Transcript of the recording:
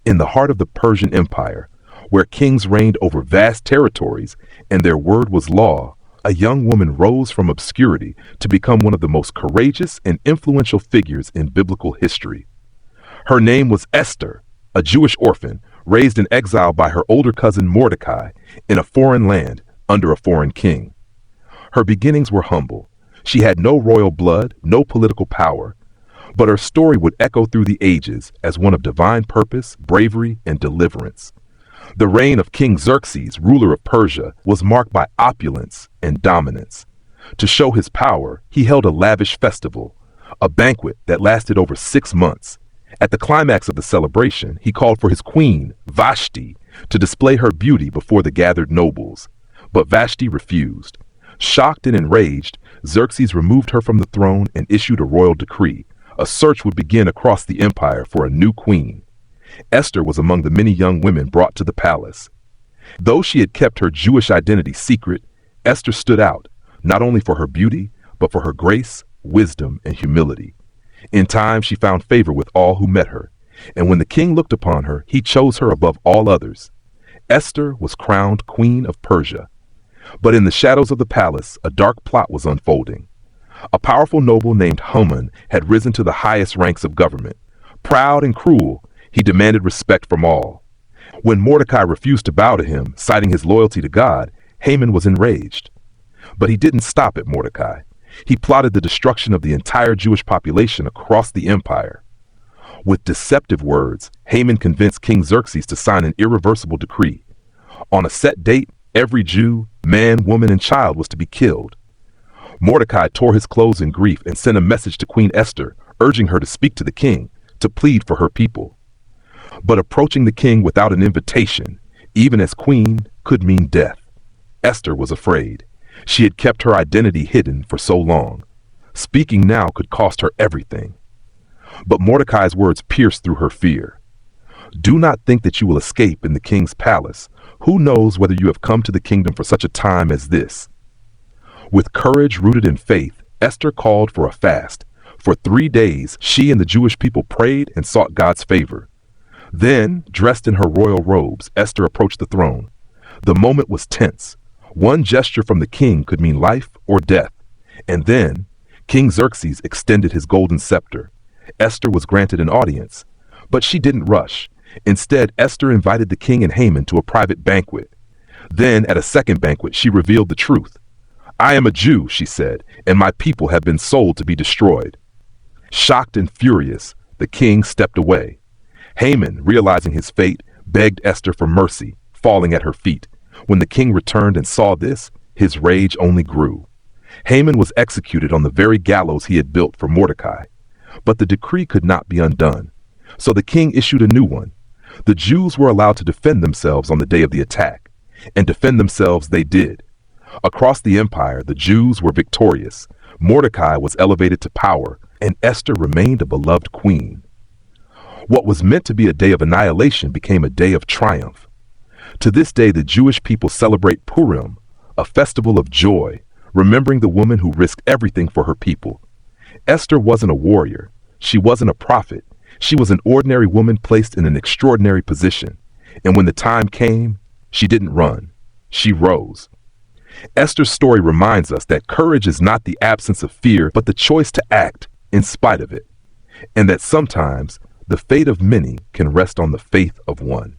In the heart of the Persian Empire, where kings reigned over vast territories and their word was law, a young woman rose from obscurity to become one of the most courageous and influential figures in biblical history. Her name was Esther, a Jewish orphan raised in exile by her older cousin Mordecai in a foreign land under a foreign king. Her beginnings were humble. She had no royal blood, no political power, but her story would echo through the ages as one of divine purpose, bravery, and deliverance. The reign of King Xerxes, ruler of Persia, was marked by opulence and dominance. To show his power, he held a lavish festival, a banquet that lasted over 6 months. At the climax of the celebration, he called for his queen, Vashti, to display her beauty before the gathered nobles. But Vashti refused. Shocked and enraged, Xerxes removed her from the throne and issued a royal decree. A search would begin across the empire for a new queen. Esther was among the many young women brought to the palace. Though she had kept her Jewish identity secret, Esther stood out, not only for her beauty, but for her grace, wisdom, and humility. In time, she found favor with all who met her, and when the king looked upon her, he chose her above all others. Esther was crowned Queen of Persia. But in the shadows of the palace, a dark plot was unfolding. A powerful noble named Haman had risen to the highest ranks of government. Proud and cruel, he demanded respect from all. When Mordecai refused to bow to him, citing his loyalty to God, Haman was enraged. But he didn't stop at Mordecai. He plotted the destruction of the entire Jewish population across the empire. With deceptive words, Haman convinced King Xerxes to sign an irreversible decree. On a set date, every Jew, man, woman, and child was to be killed. Mordecai tore his clothes in grief and sent a message to Queen Esther, urging her to speak to the king, to plead for her people. But approaching the king without an invitation, even as queen, could mean death. Esther was afraid. She had kept her identity hidden for so long. Speaking now could cost her everything. But Mordecai's words pierced through her fear. Do not think that you will escape in the king's palace. Who knows whether you have come to the kingdom for such a time as this? With courage rooted in faith, Esther called for a fast. For 3 days, she and the Jewish people prayed and sought God's favor. Then, dressed in her royal robes, Esther approached the throne. The moment was tense. One gesture from the king could mean life or death. And then, King Xerxes extended his golden scepter. Esther was granted an audience, but she didn't rush. Instead, Esther invited the king and Haman to a private banquet. Then, at a second banquet, she revealed the truth. I am a Jew, she said, and my people have been sold to be destroyed. Shocked and furious, the king stepped away. Haman, realizing his fate, begged Esther for mercy, falling at her feet. When the king returned and saw this, his rage only grew. Haman was executed on the very gallows he had built for Mordecai. But the decree could not be undone. So the king issued a new one. The Jews were allowed to defend themselves on the day of the attack, and defend themselves they did. Across the empire, the Jews were victorious. Mordecai was elevated to power, and Esther remained a beloved queen. What was meant to be a day of annihilation became a day of triumph. To this day, the Jewish people celebrate Purim, a festival of joy, remembering the woman who risked everything for her people. Esther wasn't a warrior. She wasn't a prophet. She was an ordinary woman placed in an extraordinary position. And when the time came, she didn't run. She rose. Esther's story reminds us that courage is not the absence of fear, but the choice to act in spite of it. And that sometimes the fate of many can rest on the faith of one.